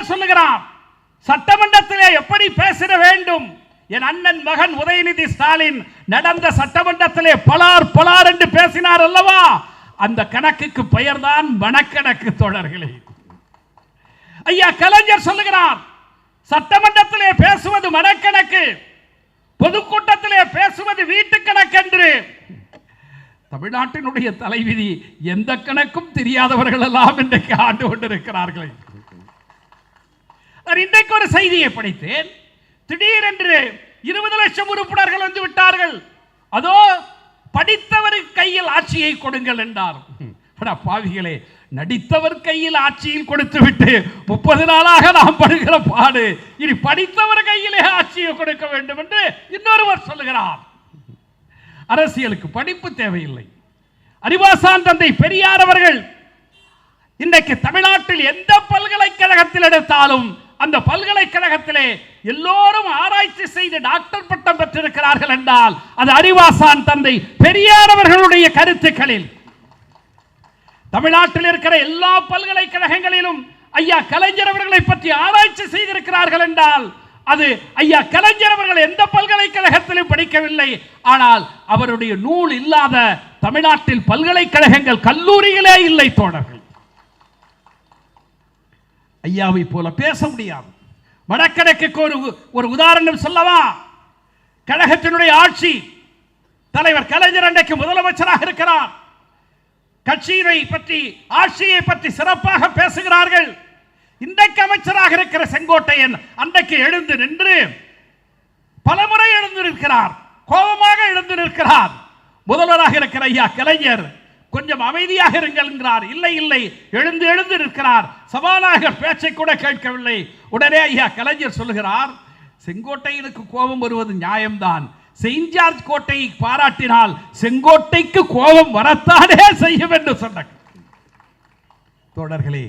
கலைஞர் சொல்லுகிறார், சட்டமன்றத்திலே எப்படி பேசிட வேண்டும். என் அண்ணன் மகன் உதயநிதி ஸ்டாலின் நடந்த சட்டமன்றத்திலே பலார் என்று பேசினார் அல்லவா, அந்த கணக்குக்கு பெயர்தான் மனக்கணக்கு. தோழர்களே, ஐயா கலைஞர் சொல்லுகிறார், சட்டமன்றத்திலே பேசுவது மனக்கணக்கு, பொதுக்கூட்டத்திலே பேசுவது வீட்டு கணக்கு என்று. தமிழ்நாட்டினுடைய தலைவிதி எந்த கணக்கும் தெரியாதவர்கள் எல்லாம் இன்றைக்கு ஆண்டு கொண்டிருக்கிறார்கள். இன்றைக்கு ஒரு செய்தியை படித்தேன். திடீரென்று 20 லட்சம் உறுப்பினர்கள் வந்து விட்டார்கள், அதோ படித்தவருக்கு கையில் ஆட்சியை கொடுங்கள் என்றார். பாவிகளே, நடித்தவர் கையில் ஆட்சியில் கொடுத்து விட்டு 30 நாளாக நாம் படுகிற பாடு, இனி படித்தவர் கையிலே ஆட்சியை கொடுக்க வேண்டும் என்று இன்னொருவர் சொல்லுகிறார். அரசியலுக்கு படிப்பு தேவையில்லை. அறிவாசான் தந்தை பெரியார் அவர்கள் இன்றைக்கு தமிழ்நாட்டில் எந்த பல்கலைக்கழகத்தில் எடுத்தாலும் அந்த பல்கலைக்கழகத்திலே எல்லோரும் ஆராய்ச்சி செய்து டாக்டர் பட்டம் பெற்றிருக்கிறார்கள் என்றால் அது அறிவாசான் தந்தை பெரியார் அவர்களுடைய கருத்துக்களில். தமிழ்நாட்டில் இருக்கிற எல்லா பல்கலைக்கழகங்களிலும் ஐயா கலைஞர் அவர்களை பற்றி ஆராய்ச்சி செய்திருக்கிறார்கள் என்றால் அது ஐயா கலைஞர் அவர்கள் எந்த பல்கலைக்கழகத்திலும் படிக்கவில்லை. ஆனால் அவருடைய நூல் இல்லாத தமிழ்நாட்டில் பல்கலைக்கழகங்கள் கல்லூரிகளே இல்லை. தோழர்கள், ஐயாவை போல பேச முடியாது. மனக்கணக்குக்கு ஒரு உதாரணம் சொல்லவா? கழகத்தினுடைய ஆட்சி, தலைவர் கலைஞர் அன்றைக்கு முதலமைச்சராக இருக்கிறார். கட்சியை பற்றி, ஆட்சியை பற்றி சிறப்பாக பேசுகிறார்கள். இன்றைக்கு அமைச்சராக இருக்கிற செங்கோட்டையன் அன்றைக்கு எழுந்து நின்று பலமுறை எழுந்து நிற்கிறார், கோபமாக எழுந்து நிற்கிறார். முதல்வராக இருக்கிற ஐயா கலைஞர் கொஞ்சம் அமைதியாக இருங்கள் என்கிறார். இல்லை இல்லை, எழுந்து எழுந்து நிற்கிறார். சபாநாயகர் பேச்சை கூட கேட்கவில்லை. உடனே ஐயா கலைஞர் சொல்லுகிறார், செங்கோட்டையனுக்கு கோபம் வருவது நியாயம்தான், செயின்ட் ஜார்ஜ் கோட்டையை பாராட்டினால் செங்கோட்டைக்கு கோபம் வரத்தானே செய்யும் என்று சொன்னார். தோழர்களே,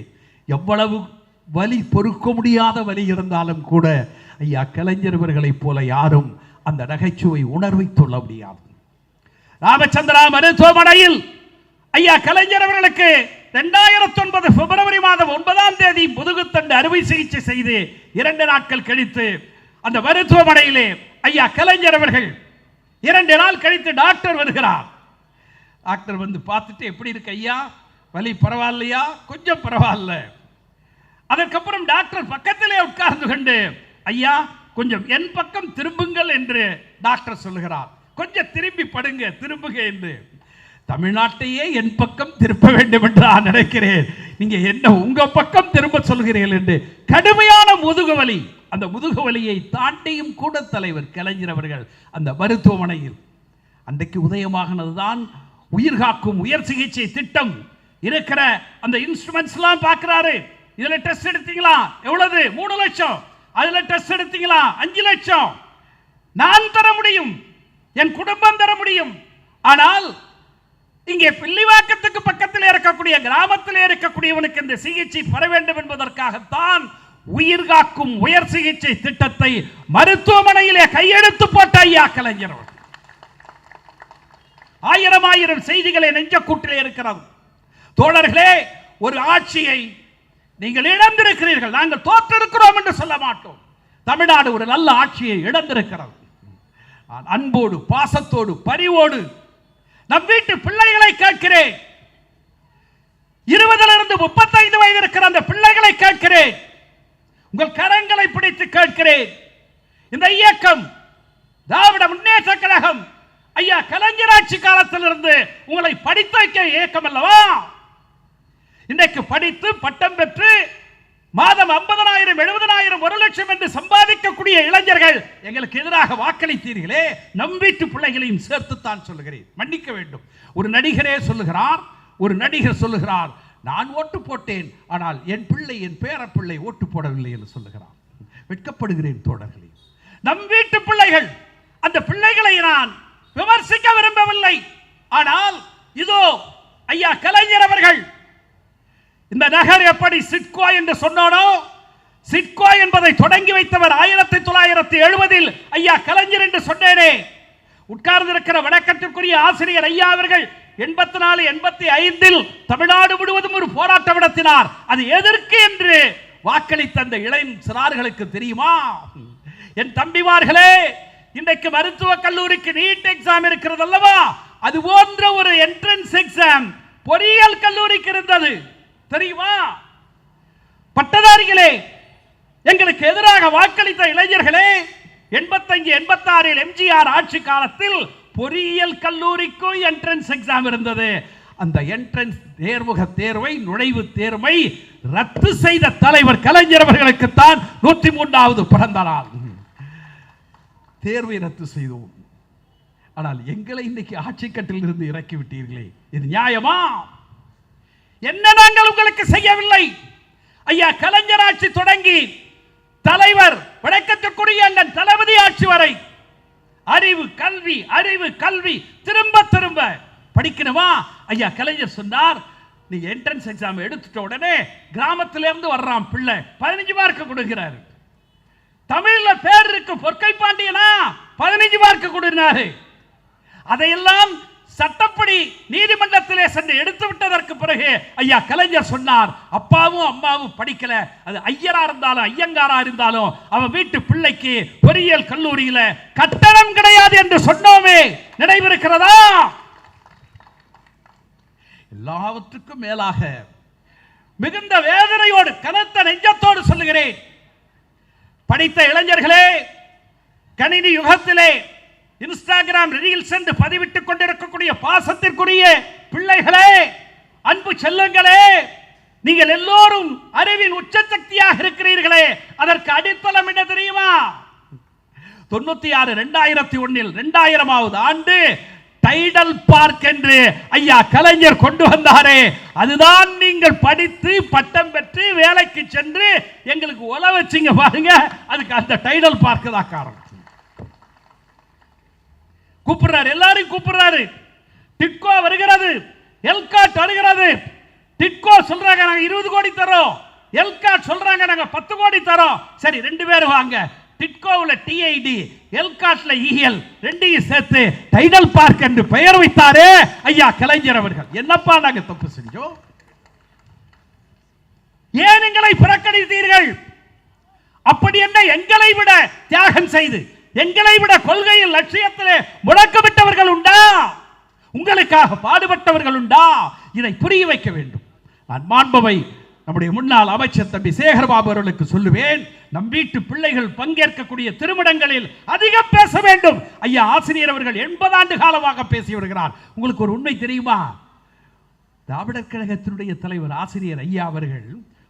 எவ்வளவு வலி, பொறுக்க முடியாத வலி இருந்தாலும் கூட ஐயா கலைஞர் அவர்களைப் போல யாரும் அந்த நகைச்சுவை உணர்வை சொல்ல முடியாது. ராமச்சந்திரா மருத்துவமனையில் ஐயா கலைஞர் அவர்களுக்கு 2009 பிப்ரவரி மாதம் 9ஆம் தேதி முதுகுத்தண்டு அறுவை சிகிச்சை செய்து 2 நாட்கள் கழித்து அந்த மருத்துவமனையிலே ஐயா கலைஞர் அவர்கள் 2 நாள் கழித்து டாக்டர் வருகிறார். டாக்டர் வந்து பார்த்துட்டு, எப்படி இருக்கு ஐயா, வலி பரவாயில்லையா? கொஞ்சம் பரவாயில்ல. அதற்கப்புறம் டாக்டர் பக்கத்திலே உட்கார்ந்து கொண்டு, ஐயா கொஞ்சம் என் பக்கம் திரும்புங்கள் என்று டாக்டர் சொல்லுகிறார். கொஞ்சம் திரும்பி படுங்க, திரும்புங்க என்று. தமிழ்நாட்டையே என் பக்கம் திருப்ப வேண்டும் என்று நான் நினைக்கிறேன், நீங்க என்ன உங்க பக்கம் திரும்ப சொல்கிறீர்கள் என்று. கடுமையான முதுகுவலி. அந்த முதுகுவலியை தாண்டியும் கூட தலைவர் கலைஞர் அவர்கள் அந்த மருத்துவமனையில் அன்றைக்கு உதயமாகினதுதான் உயிர் காக்கும் உயர் சிகிச்சை திட்டம். இருக்கிற அந்த இன்ஸ்ட்ருமெண்ட்ஸ் எல்லாம் பார்க்கிறாரு. இதுல டெஸ்ட் எடுத்தீங்களா? எவ்வளவு? 3 லட்சம். அதுல டெஸ்ட் எடுத்தீங்களா? 5 லட்சம். நான் தர முடியும், என் குடும்பம் தர முடியும். ஆனால் இங்கே பில்லிவாக்கத்துக்கு பக்கத்தில் இருக்கக்கூடிய கிராமத்தில் இருக்கக்கூடியவனுக்கு இந்த சிகிச்சை பெற வேண்டும் என்பதற்காகத்தான் உயிர் காக்கும் உயர் சிகிச்சை திட்டத்தை மருத்துவமனையிலே கையெழுத்து போட்ட ஐயா கலைஞர். ஆயிரம் செய்திகளை நெஞ்சக்கூட்டிலே இருக்கிறது. தோழர்களே, ஒரு ஆட்சியை நீங்கள் இழந்திருக்கிறீர்கள். நாங்கள் தோற்றிருக்கிறோம் என்று சொல்ல மாட்டோம். தமிழ்நாடு ஒரு நல்ல ஆட்சியை இழந்திருக்கிறது. அன்போடு, பாசத்தோடு, பரிவோடு நம் வீட்டு பிள்ளைகளை கேட்கிறேன். 20 35 வயது இருக்கிற அந்த பிள்ளைகளை கேட்கிறேன். உங்கள் கரங்களை பிடித்து கேட்கிறேன். இந்த இயக்கம் திராவிட முன்னேற்ற கழகம் ஐயா கலைஞர் ஆட்சி காலத்திலிருந்து உங்களை படித்து வைக்க இயக்கம் அல்லவா? இன்றைக்கு படித்து பட்டம் பெற்று மாதம் 50,000 70,000 1 லட்சம் என்று சம்பாதிக்கக்கூடிய இளைஞர்கள் எங்களுக்கு எதிராக வாக்களித்தீர்களே, நம் வீட்டு பிள்ளைகளையும் சேர்த்துத்தான் சொல்லுகிறேன். மன்னிக்க வேண்டும். ஒரு நடிகரே சொல்லுகிறார், ஒரு நடிகர் சொல்லுகிறார், நான் ஓட்டு போட்டேன், ஆனால் என் பிள்ளை, என் பேரப்பிள்ளை ஓட்டு போடவில்லை என்று சொல்லுகிறார். வெட்கப்படுகிறேன் தோழர்களே. நம் வீட்டு பிள்ளைகள், அந்த பிள்ளைகளை நான் விமர்சிக்க விரும்பவில்லை. ஆனால் இதோ ஐயா கலைஞர் அவர்கள் இந்த நகர் எப்படி சிட்கோ என்று சொன்னானோ, சிட்கோ என்பதை தொடங்கி வைத்தவர் 1970 ஐயா கலைஞர் என்று சொன்னேனே. உட்கார்ந்திருக்கிற வணக்கத்திற்குரிய ஆசிரியர் ஐயா அவர்கள் 84 85 தமிழ்நாடு முழுவதும் ஒரு போராட்டம் நடத்தினார். அது எதற்கு என்று வாக்களித்த அந்த இளம் சிறார்களுக்கு தெரியுமா? என் தம்பிமார்களே, இன்றைக்கு மருத்துவக் கல்லூரிக்கு நீட் எக்ஸாம் இருக்கிறது அல்லவா, அது போன்ற ஒரு என்ட்ரன்ஸ் எக்ஸாம் பொறியியல் கல்லூரிக்கு இருந்தது தெரியுமா? பட்டதாரிகளே, எங்களுக்கு எதிராக வாக்களித்த இளைஞர்களே, 85-86 எம்ஜிஆர் ஆட்சி காலத்தில் பொறியியல் கல்லூரிக்கும் என்ட்ரன்ஸ் எக்ஸாம் இருந்தது. அந்த என்ட்ரன்ஸ் நேர்முக தேர்வை, நுழைவு தேர்வை ரத்து செய்த தலைவர் கலைஞர் அவர்களுக்கு தான் 103வது பிறந்த நாள். தேர்வை ரத்து செய்தோம். ஆனால் எங்களை இன்னைக்கு ஆட்சி கட்டில் இருந்து இறக்கி விட்டீர்களே, இது நியாயமா? என்ன நாங்கள் உங்களுக்கு செய்யவில்லை? ஐயா கலைஞர் ஆட்சி தொடங்கி தலைவர் வணக்கத்துக்குரிய அண்ணன் தளபதி ஆட்சி வரை அறிவு கல்வி அறிவு கல்வி திரும்ப திரும்ப படிக்கணுமா? ஐயா கலைஞர் சொன்னார், நீங்க என்ட்ரன்ஸ் எக்ஸாம் எடுத்துட்ட உடனே கிராமத்திலிருந்து வர்றான் பிள்ளை 15 மார்க் கொடுக்கிறாரு. தமிழ்ல பேர் இருக்கு பொற்கை பாண்டியனா 15 மார்க் கொடுக்கிறாரு. அதையெல்லாம் சட்டப்படி நீதிமன்றத்திலே சென்று எடுத்து விட்டதற்கு பிறகு ஐயா கலைஞர் சொன்னார், அப்பாவும் அம்மாவும் படிக்கல, அது ஐயரா இருந்தாலும் ஐயங்காரா இருந்தாலும் அவன் வீட்டு பிள்ளைக்கு பொறியியல் கல்லூரியில கட்டணம் கிடையாது என்று சொன்னோமே, நினைவிருக்கிறதா? எல்லாவற்றுக்கும் மேலாக மிகுந்த வேதனையோடு கனத்த நெஞ்சத்தோடு சொல்லுகிறேன், படித்த இளைஞர்களே, கணினி யுகத்திலே இன்ஸ்டாகிராம் ரீல்ஸ் என்று பதிவிட்டுக் கொண்டிருக்கக்கூடிய பாசத்திற்குரிய பிள்ளைகளே, அன்பு செல்லுங்களே, நீங்கள் எல்லோரும் அறிவின் உச்சசக்தியாக இருக்கிறீர்களே, அதற்கு அடித்தளம் என்ன தெரியுமா? 96 2001 2000வது ஆண்டு டைடல் பார்க் என்று ஐயா கலைஞர் கொண்டு வந்தாரே, அதுதான் நீங்கள் படித்து பட்டம் பெற்று வேலைக்கு சென்று எங்களுக்கு உல வச்சிங்க பாருங்க, அதுக்கு அந்த டைடல் பார்க் தான் காரணம். கூப்பிடுறாரு, எல்லாரும் கூப்பிடுறாரு. டிட்கோ வருகிறது, எல்காட் வருகிறது. டிட்கோ சொல்றாங்க நாங்க 20 கோடி தரோம், எல்காட் சொல்றாங்க நாங்க 10 கோடி தரோம். சரி, 2 பேரும் வாங்க. டிட்கோவுல டிஐடி, எல்காட்ல இஎல், ரெண்டையும் சேர்த்து டைடல் பார்க் என்று பெயர் வைத்தாரே ஐயா கலைஞர் அவர்கள். என்னப்பா நாங்க தப்பு செஞ்சோம்? ஏன் எங்களை புறக்கணித்தீர்கள்? அப்படி என்ன எங்களை விட தியாகம் செய்து, எங்களை விட கொள்கையில் லட்சியத்திலே முடக்கப்பட்டவர்கள் உண்டா? உங்களுக்காக பாடுபட்டவர்கள் உண்டா? இதை புரிய வைக்க வேண்டும். நான் மாண்பவை நம்முடைய முன்னாள் அமைச்சர் தம்பி சேகர்பாபு அவர்களுக்கு சொல்லுவேன், நம் வீட்டு பிள்ளைகள் பங்கேற்கக்கூடிய திருமணங்களில் அதிகம் பேச வேண்டும். ஐயா ஆசிரியர் அவர்கள் 80 ஆண்டு காலமாக பேசி வருகிறார். உங்களுக்கு ஒரு உண்மை தெரியுமா? திராவிடர் கழகத்தினுடைய தலைவர் ஆசிரியர் ஐயா அவர்கள்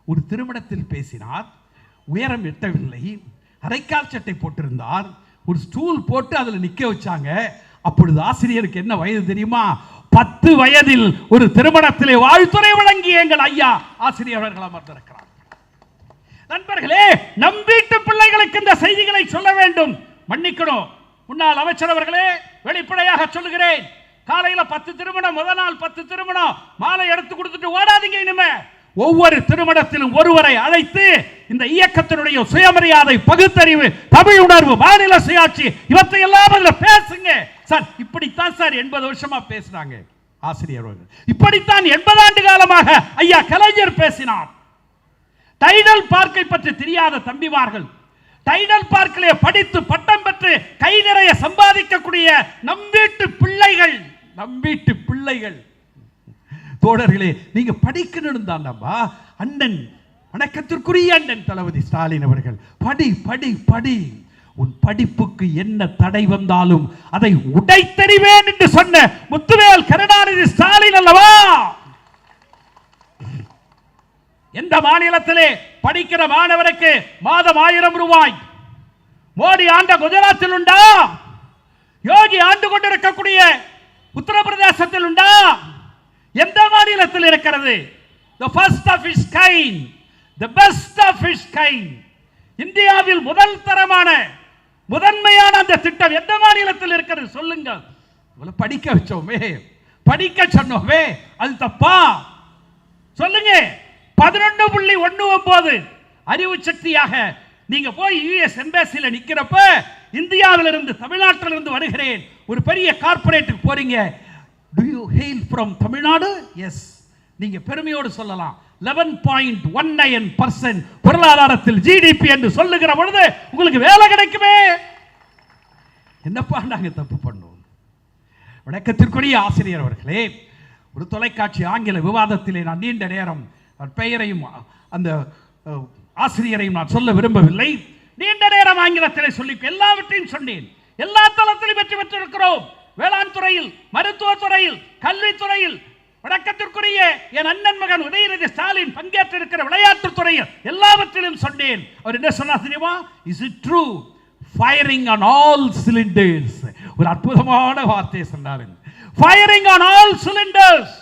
ஒரு திருமணத்தில் பேசினார். உயரம் எட்டவில்லை, அரைக்கால் சட்டை போட்டிருந்தார், ஒரு ஸ்டூல் போட்டு அதில் நிக்க வச்சாங்க. அப்பொழுது ஆசிரியருக்கு என்ன வயது தெரியுமா? 10 வயதில் ஒரு திருமணத்திலே வாழ்த்துறை வழங்கிய எங்கள் ஐயா ஆசிரியர் அவர்கள் அமர்ந்திருக்கிறார். நண்பர்களே, நம் வீட்டு பிள்ளைகளுக்கு இந்த செய்திகளை சொல்ல வேண்டும். மன்னிக்கணும் முன்னாள் அமைச்சர் அவர்களே, வெளிப்படையாக சொல்லுகிறேன், காலையில 10 திருமணம், முதல் நாள் 10 திருமணம், மாலை எடுத்து கொடுத்துட்டு ஓடாதீங்க. இனிமே ஒவ்வொரு திருமணத்திலும் ஒருவரை அழைத்து இந்த இயக்கத்தினுடைய சுயமரியாதை, பகுத்தறிவு, தமிழ் உணர்வு, மாநில சுயாட்சி இவற்றை எல்லாம் பேசுங்க சார். இப்படித்தான் சார் 80 வருஷமா பேசினாங்க ஆசிரியர் அவர்கள். இப்படித்தான் 80 ஆண்டு காலமாக ஐயா கலைஞர் பேசினார். டைடல் பார்க்கை பற்றி தெரியாத தம்பிமார்கள், டைடல் பார்க்கிலே படித்து பட்டம் பெற்று கை நிறைய சம்பாதிக்கக்கூடிய நம் வீட்டு பிள்ளைகள், நம் வீட்டு பிள்ளைகள் தோழர்களே, நீங்க படிக்கணும் தானப்பா. அண்ணன் வணக்கத்திற்குரிய அண்ணன் தளபதி ஸ்டாலின் அவர்கள் படி படி படி, உன் படிப்புக்கு என்ன தடை வந்தாலும் அதை உடைத்தறிவேன் என்று சொன்ன முத்துவேல் கருணாநிதி ஸ்டாலின் அல்லவா? எந்த மாநிலத்திலே படிக்கிற மாணவருக்கு மாதம் 1000 ரூபாய் மோடி ஆண்ட குஜராத்தில் உண்டா? யோகி ஆண்டு கொண்டிருக்கக்கூடிய உத்தரப்பிரதேசத்தில் உண்டா? எந்த மாநிலத்தில் இருக்கிறது? the first of its kind, the best of its kind, இந்தியாவில் முதல் தரமான முதன்மையான அந்த திட்டம் எந்த மாநிலத்தில் இருக்கிறது சொல்லுங்க. இவ்வளவு படிக்க வச்சோமே, படிக்க சொன்னோமே, அது தப்பா? சொல்லுங்க. 11.19 அறிவு சக்தியாக நீங்க போய் யுஎஸ் எம்பசில நிக்கிறப்ப, இந்தியாவிலிருந்து தமிழ்நாட்டிலிருந்து வருகிறேன், ஒரு பெரிய கார்ப்பரேட்டுக்கு போறீங்க. Do you hail from Tamil Nadu? Yes. நீங்க பெருமையோடு சொல்லலாம். 11.19% பொருளாதாரத்தில் ஜிடிபி என்று சொல்லுகிற பொழுது உங்களுக்கு வேலை கிடைக்குமே. என்னப்பா நாங்க தப்பு பண்ணோம்? வணக்கத்திற்குரிய ஆசிரியர் அவர்களே, ஒரு தொலைக்காட்சி ஆங்கில விவாதத்திலே நான் நீண்ட நேரம் பெயரையும் அந்த ஆசிரியரையும் நான் சொல்ல விரும்பவில்லை. நீண்ட நேரம் ஆங்கிலத்திலே சொல்லி எல்லாவற்றையும் சொன்னேன். எல்லா தளத்திலும் வெற்றி பெற்றிருக்கிறோம். வேளாண் துறையில், மருத்துவ துறையில், கல்வித்துறையில், வணக்கத்திற்குரிய என் அண்ணன் மகன் உதயநிதி ஸ்டாலின் பங்கேற்றிருக்கிற விளையாட்டுத் துறையில் எல்லாவற்றிலும் சொன்னேன். அவர் என்ன சொன்னார் தெரியுமா? Is it true? Firing on all cylinders. ஒரு அற்புதமான வார்த்தையை சொன்னார். Firing on all cylinders.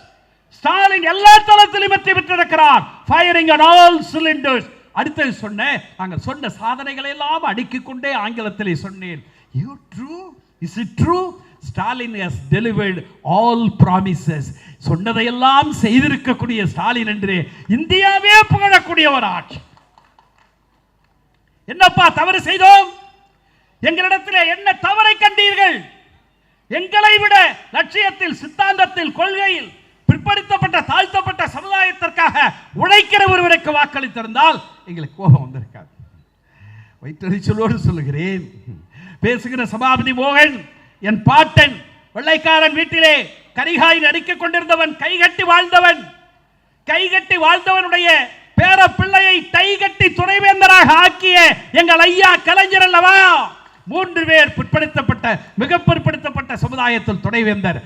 Stalin எல்லா தளத்திலும் வெற்றி பெற்றிருக்கிறார். Firing on all cylinders. அடுத்தது சொன்னேன், நாங்கள் சொன்ன சாதனைகளை எல்லாம் அடுக்கிக் கொண்டே ஆங்கிலத்திலே சொன்னேன். You true? Is it true? Stalin has delivered all promises. சொன்னதையெல்லாம் செய்திருக்கக்கூடிய ஸ்டாலின் என்று இந்தியாவே புகழக்கூடிய ஒரு ஆட்சி. என்னப்பா தவறு செய்தோம்? எங்களிடத்திலே என்ன தவறை கண்டீர்கள்? எங்களை விட லட்சியத்தில், சித்தாந்தத்தில், கொள்கையில் பிற்படுத்தப்பட்ட தாழ்த்தப்பட்ட சமுதாயத்திற்காக உழைக்கிற ஒருவருக்கு வாக்களித்திருந்தால் எங்களுக்கு கோபம் வந்திருக்காது. வைத்தறிச்சலோடு சொல்லுகிறேன். பேசுகிற சபாபதி மோகன் என் பாட்டன், வெள்ளைக்காரன் வீட்டிலே கரிகாய் நடித்துக் கொண்டிருந்தவன், கைகட்டி வாழ்ந்தவன். கைகட்டி வாழ்ந்தவனுடைய பேர பிள்ளையை டைகட்டி துணைவேந்தராக ஆக்கிய எங்கள் ஐயா கலைஞர் அல்லவா? 3 பேர் பிற்படுத்தப்பட்ட, மிக பிற்படுத்தப்பட்ட சமுதாயத்தில் துணைவேந்தர்,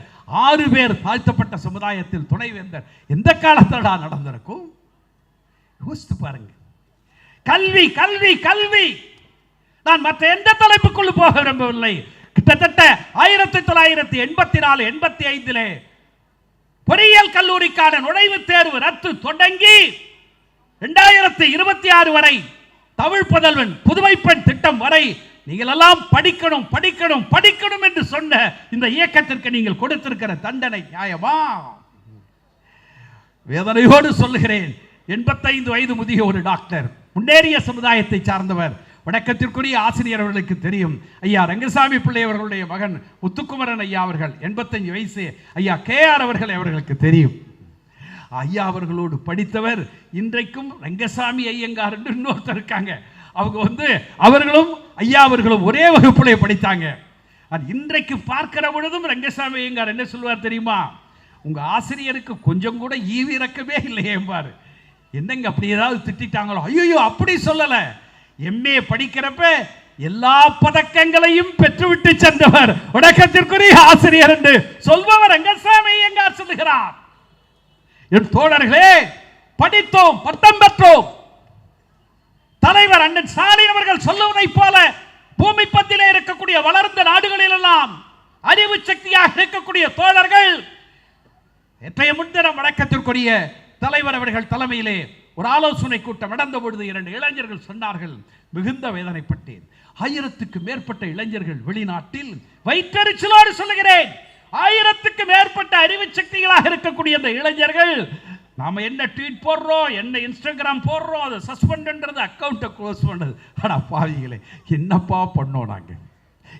6 பேர் தாழ்த்தப்பட்ட சமுதாயத்தில் துணைவேந்தர். எந்த காலத்தடா நடந்திருக்கும்? யோசித்து பாருங்க. கல்வி கல்வி கல்வி. நான் மற்ற எந்த தலைப்புக்குள் போக விரும்பவில்லை. கிட்டத்தட்ட 1984, 85 பொறியியல் கல்லூரிக்கான நுழைவுத் தேர்வு ரத்து தொடங்கி 2026 வரை தமிழ் புதல்வன், புதுமை பெண் திட்டம் வரை நீங்கள் எல்லாம் படிக்கணும் படிக்கணும் படிக்கணும் என்று சொன்ன இந்த இயக்கத்திற்கு நீங்கள் கொடுத்திருக்கிற தண்டனை நியாயமா? வேதனையோடு சொல்லுகிறேன். 85 வயது முதிய ஒரு டாக்டர், முன்னேறிய சமுதாயத்தை சார்ந்தவர். வணக்கத்திற்குரிய ஆசிரியர் அவர்களுக்கு தெரியும். ஐயா ரங்கசாமி பிள்ளை அவர்களுடைய மகன் முத்துக்குமரன் ஐயா அவர்கள் 85 வயசு. ஐயா KR அவர்கள் அவர்களுக்கு தெரியும். ஐயா அவர்களோடு படித்தவர். இன்றைக்கும் ரங்கசாமி ஐயங்கார் என்று இன்னொருத்தர் இருக்காங்க. அவங்க அவர்களும் ஐயா அவர்களும் ஒரே வகுப்பிலே படித்தாங்க. இன்றைக்கு பார்க்கிற பொழுதும் ரங்கசாமி ஐயங்கார் என்ன சொல்வார் தெரியுமா? உங்க ஆசிரியருக்கு கொஞ்சம் கூட ஈவிரக்கமே இல்லையே பாரு. என்னங்க அப்படி ஏதாவது திட்டாங்களோ? ஐயோ அப்படி சொல்லல. MA படிக்கிறப்ப எல்லா பதக்கங்களையும் பெற்றுவிட்டு சென்றவர் வணக்கத்திற்குரிய ஆசிரியர் என்று சொல்பவர் ரங்கசாமி ஐயங்கார் சொல்லுகிறார். என் தோழர்களே, படித்தோம், பட்டம் பெற்றோம். தலைவர் அண்ணன் ஸ்டாலின் அவர்கள் சொல்லுவதை போல பூமி பந்திலே இருக்கக்கூடிய வளர்ந்த நாடுகளில் எல்லாம் அறிவு சக்தியாக இருக்கக்கூடிய தோழர்கள் இன்றைய முன்தினம் வணக்கத்திற்குரிய தலைவர் அவர்கள் தலைமையிலே ஒரு ஆலோசனை கூட்டம் நடந்த பொழுது 2 இளைஞர்கள் சொன்னார்கள், மிகுந்த வேதனைப்பட்டேன். 1000க்கு மேற்பட்ட இளைஞர்கள் வெளிநாட்டில், வயிற்றெரிச்சலோடு சொல்லுகிறேன், 1000க்கு மேற்பட்ட அறிவு சக்திகளாக இருக்கக்கூடிய அந்த இளைஞர்கள், நாம என்ன ட்வீட் போடுறோம், என்ன இன்ஸ்டாகிராம் போடுறோம், அதை சஸ்பெண்ட் பண்றது, அக்கௌண்ட்டை க்ளோஸ் பண்ணது. ஆனா பாவிகளே, என்னப்பா பண்ணோம்? நாங்க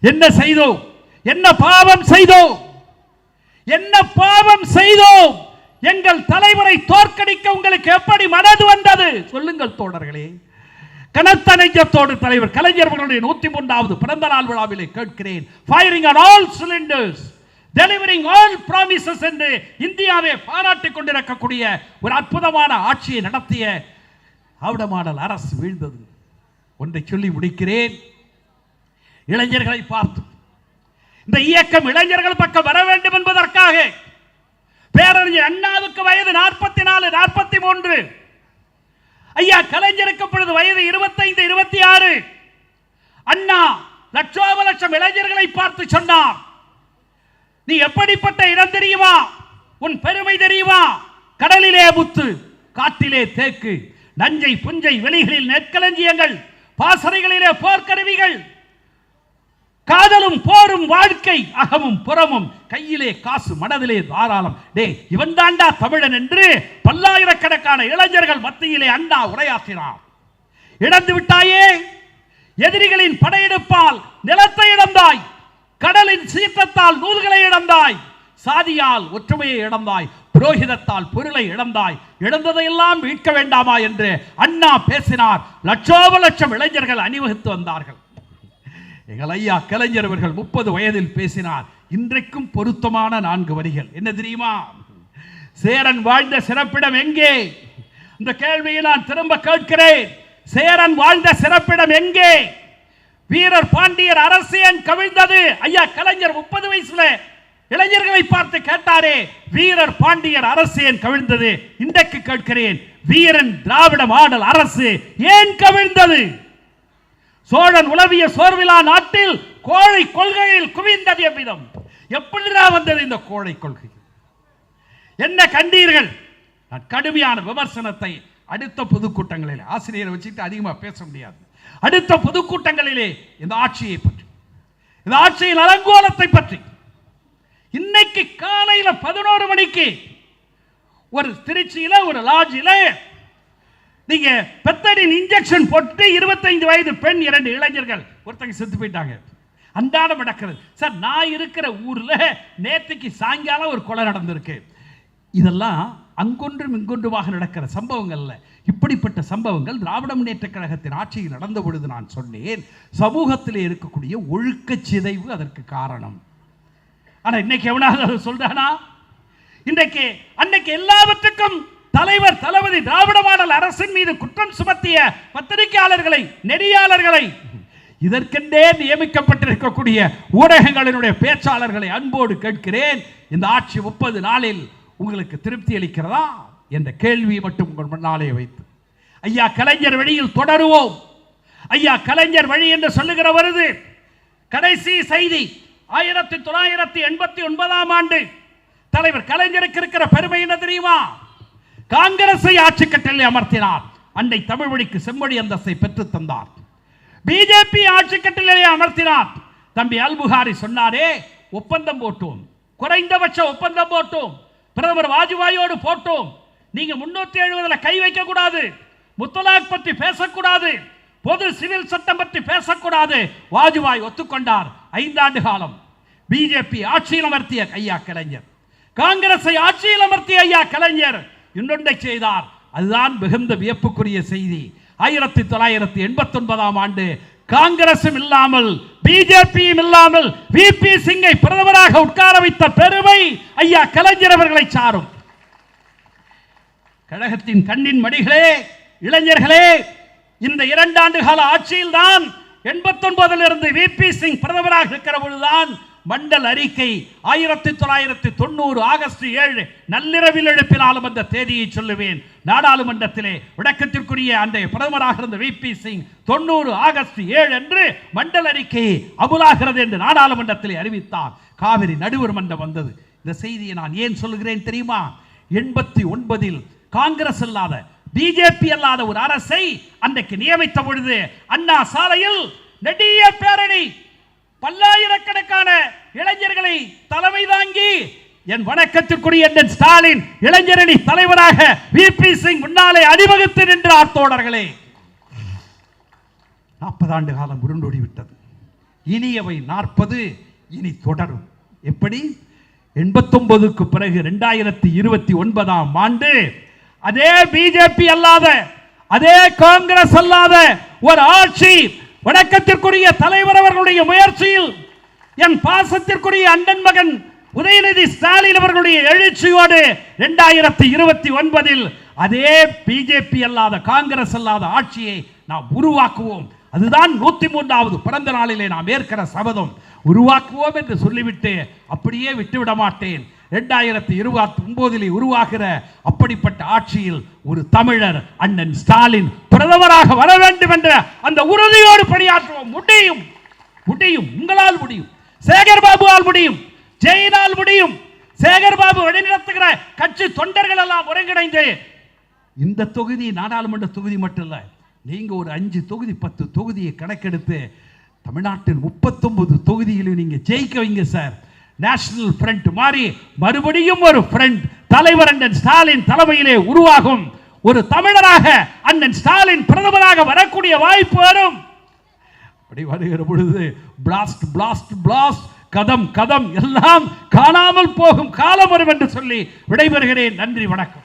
என்ன செய்தோம்? என்ன பாவம் செய்தோம்? என்ன பாவம் செய்தோம்? எங்கள் தலைவரை தோற்கடிக்க உங்களுக்கு எப்படி மனது வந்தது? சொல்லுங்கள் தோழர்களே. கனத்த நெஞ்சத்தோடு தலைவர் கலைஞர் அவர்களுடைய 103வது பிறந்த நாள் விழாவிலே கேட்கிறேன், firing on all cylinders, delivering all promises என்று இந்தியாவை பாராட்டிக் கொண்டிருக்கக்கூடிய ஒரு அற்புதமான ஆட்சியை நடத்திய ஆவடமாடல் அரசு வீழ்ந்தது. ஒன்றை சொல்லி முடிக்கிறேன். இளைஞர்களை பார்த்து இந்த இயக்கம் இளைஞர்கள் பக்கம் வர வேண்டும் என்பதற்காக பேரறிஞர் அண்ணாவுக்கு வயது 44, 43, ஐயா கலைஞருக்கு பொழுது வயது 25, 26. அண்ணா லட்சோப லட்சம் இளைஞர்களை பார்த்து சொன்னார், நீ எப்படிப்பட்ட இடம் தெரியுமா? உன் பெருமை தெரியுமா? கடலிலே முத்து, காட்டிலே தேக்கு, நஞ்சை புஞ்சை வெளிகளில் நெற்களஞ்சியங்கள், பாசறைகளிலே போர்க்கருவிகள், காதலும் போரும் வாழ்க்கை, அகமும் புறமும், கையிலே காசு மனதிலே தாராளம். டே இவன் தாண்டா தமிழன் என்று பல்லாயிரக்கணக்கான இளைஞர்கள் மத்தியிலே அண்ணா உரையாற்றினார். இழந்து விட்டாயே, எதிரிகளின் படையெடுப்பால் நிலத்தை இழந்தாய், கடலின் சீற்றத்தால் நூல்களை இழந்தாய், சாதியால் ஒற்றுமையை இழந்தாய், புரோகிதத்தால் பொருளை இழந்தாய், இழந்ததையெல்லாம் மீட்க வேண்டாமா என்று அண்ணா பேசினார். லட்சோப லட்சம் இளைஞர்கள் அணிவகுத்து வந்தார்கள். எங்கள் ஐயா கலைஞர் அவர்கள் 30 வயதில் பேசினார். இன்றைக்கும் பொருத்தமான 4 வரிகள் என்ன தெரியுமா? சேரன் வாழ்ந்த சிறப்பிடம் எங்கே? இந்த கேள்வியை நான் திரும்ப கேட்கிறேன். சேரன் வாழ்ந்த சிறப்பிடம் எங்கே? வீரர் பாண்டியர் அரசியன் கவிழ்ந்தது. ஐயா கலைஞர் 30 வயசுல இளைஞர்களை பார்த்து கேட்டாரே, வீரர் பாண்டியர் அரசியன் கவிழ்ந்தது. இன்றைக்கு கேட்கிறேன், வீரன் திராவிட மாடல் அரசு ஏன் கவிழ்ந்தது? சோழன் உலவிய சோர்விலா நாட்டில் கோழை கொள்கையில் குவிந்தது எவ்விதம்? எப்படிதான் வந்தது இந்த கோழை கொள்கை? என்ன கண்டீர்கள்? நான் கடுமையான விமர்சனத்தை அடுத்த பொதுக்கூட்டங்களில், ஆசிரியரை வச்சுட்டு அதிகமாக பேச முடியாது, அடுத்த பொதுக்கூட்டங்களிலே இந்த ஆட்சியை பற்றி, இந்த ஆட்சியின் அலங்கோலத்தை பற்றி, இன்னைக்கு காலையில் 11 மணிக்கு ஒரு திருச்சியில ஒரு லாட்ஜில நீங்க பெத்தடின் இன்ஜெக்ஷன் போட்டு 25 வயது பெண் 2 இளைஞர்கள் ஒருத்தங்க செத்து போயிட்டாங்க. அன்றாடம் நடக்கிறது சார். நான் இருக்கிற ஊர்ல நேற்றுக்கு சாயங்காலம் ஒரு கொலை நடந்திருக்கு. இதெல்லாம் அங்கொன்றும் இங்கொன்றுமாக நடக்கிற சம்பவங்கள்ல. இப்படிப்பட்ட சம்பவங்கள் திராவிட முன்னேற்ற கழகத்தின் ஆட்சியில் நடந்த பொழுது நான் சொன்னேன், சமூகத்தில் இருக்கக்கூடிய ஒழுக்க சிதைவு அதற்கு காரணம். ஆனா இன்னைக்கு எவனாவது சொல்றானா? இன்றைக்கு அன்னைக்கு எல்லாவற்றுக்கும் தலைவர் தளபதி திராவிட மாடல் அரசின் மீது குற்றம் சுமத்திய பத்திரிகையாளர்களை, நெறியாளர்களை, இதற்கென்றே நியமிக்கப்பட்டிருக்கக்கூடிய ஊடகங்களினுடைய பேச்சாளர்களை அன்போடு கேட்கிறேன், இந்த ஆட்சி 30 நாளில் உங்களுக்கு திருப்தி அளிக்கிறதா என்ற கேள்வி மட்டும் உங்கள் முன்னாலே வைத்து, ஐயா கலைஞர் வழியில் தொடருவோம். ஐயா கலைஞர் வழி என்று சொல்லுகிற வருது. கடைசி செய்தி 1989ஆம் ஆண்டு தலைவர் கலைஞருக்கு இருக்கிற பெருமை என்ன தெரியுமா? காங்கிரஸை ஆட்சி கட்டளை அமர்த்தினார். அன்னை தமிழ் மொழிக்கு செம்மொழி அந்தஸ்தை பெற்று தந்தார். பிஜேபி ஆட்சி கட்டளை அமர்த்தினார். தம்பி அல்புகாரி சொன்னாரே, ஒப்பந்தம் போட்டோம், குறைந்தபட்ச ஒப்பந்தம் போட்டோம், பிரதமர் வாஜ்பாயோடு போட்டோம். நீங்க 370 கை வைக்க கூடாது, முத்தலாக் பற்றி பேசக்கூடாது, பொது சிவில் சட்டம் பற்றி பேசக்கூடாது. வாஜ்பாய் ஒத்துக்கொண்டார். 5 ஆண்டு காலம் பிஜேபி ஆட்சியில் அமர்த்திய ஐயா கலைஞர், காங்கிரஸை ஆட்சியில் அமர்த்திய ஐயா கலைஞர் இன்னொன்றை செய்தார். அதுதான் மிகுந்த வியப்புக்குரிய செய்தி. 1989ஆம் ஆண்டு காங்கிரசும் இல்லாமல் பிஜேபியும் இல்லாமல் விபி சிங்கை பிரதமராக உட்கார வைத்த பெருமை ஐயா கலைஞர் அவர்களை சாரும். கழகத்தின் கண்ணின் மடிகளே, இளைஞர்களே, இந்த 2 ஆண்டு கால ஆட்சியில் தான் 89 விபி சிங் பிரதமராக இருக்கிற பொழுதுதான் மண்டல் அறிக்கை 1990 ஆகஸ்ட் 7 நள்ளிரவில் எழுப்பினாலும் அந்த தேதியை சொல்லுவேன். நாடாளுமன்றத்திலே விளக்கத்திற்குரிய அந்த பிரதமராக இருந்த விபி சிங் 90 ஆகஸ்ட் 7 அன்று மண்டல் அறிக்கை அமுலாகிறது என்று நாடாளுமன்றத்திலே அறிவித்தார். காவிரி நடுவர் மன்றம் வந்தது. இந்த செய்தியை நான் ஏன் சொல்லுகிறேன் தெரியுமா? 89 காங்கிரஸ் இல்லாத, பிஜேபி அல்லாத ஒரு அரசை அன்றைக்கு நியமித்த பொழுது அண்ணா சாலையில் நெடிய பேரணி, பல்லாயிரக்கணக்கான இளைஞர்களை தலைமை தாங்கி என் வணக்கத்திற்குரிய ஸ்டாலின் இளைஞரணி தலைவராக விபி சிங் முன்னாலே அணிவகுத்து நின்றார். தோழர்களே, 40 ஆண்டு காலம் உருண்டோடி விட்டது. இனியவை 40 இனி தொடரும். எப்படி? 89க்கு பிறகு 2029ஆம் ஆண்டு அதே பிஜேபி அல்லாத, அதே காங்கிரஸ் அல்லாத ஒரு ஆட்சி, வணக்கத்திற்குரிய தலைவர் அவர்களுடைய முயற்சியில், என் பாசத்திற்குரிய அண்ணன் மகன் உதயநிதி ஸ்டாலின் அவர்களுடைய எழுச்சியோடு 2029 அதே பிஜேபி அல்லாத, காங்கிரஸ் அல்லாத ஆட்சியை நாம் உருவாக்குவோம். அதுதான் 103வது பிறந்த நாளிலே நாம் ஏற்கிற சபதம். உருவாக்குவோம் என்று சொல்லிவிட்டு அப்படியே விட்டுவிட மாட்டேன். 2029 உருவாகிற அப்படிப்பட்ட ஆட்சியில் ஒரு தமிழர் அண்ணன் ஸ்டாலின் பிரதமராக வர வேண்டும் என்ற அந்த உறுதியோடு பணியாற்றுவோம். முடியும், முடியும், உங்களால் முடியும், சேகர் பாபுவால் முடியும், ஜெயினால் முடியும். சேகர் பாபு வழிநடத்துகிற கட்சி தொண்டர்கள் எல்லாம் ஒருங்கிணைந்து இந்த தொகுதி நாடாளுமன்ற தொகுதி மட்டும் இல்ல, நீங்க ஒரு 5 தொகுதி 10 தொகுதியை கணக்கெடுத்து தமிழ்நாட்டில் 39 தொகுதியிலும் நீங்க ஜெயிக்க வைங்க சார். நேஷனல் ஃப்ரண்ட் மாதிரி மறுபடியும் ஒரு ஃப்ரண்ட் தலைவர் அண்ணன் ஸ்டாலின் தலைமையிலே உருவாகும். ஒரு தமிழராக அண்ணன் ஸ்டாலின் பிரதமராக வரக்கூடிய வாய்ப்பு வரும். அப்படி வருகிற பொழுது பிளாஸ்ட் பிளாஸ்ட் பிளாஸ்ட் கதம் கதம் எல்லாம் காணாமல் போகும் காலம் வரும் என்று சொல்லி விடைபெறுகிறேன். நன்றி, வணக்கம்.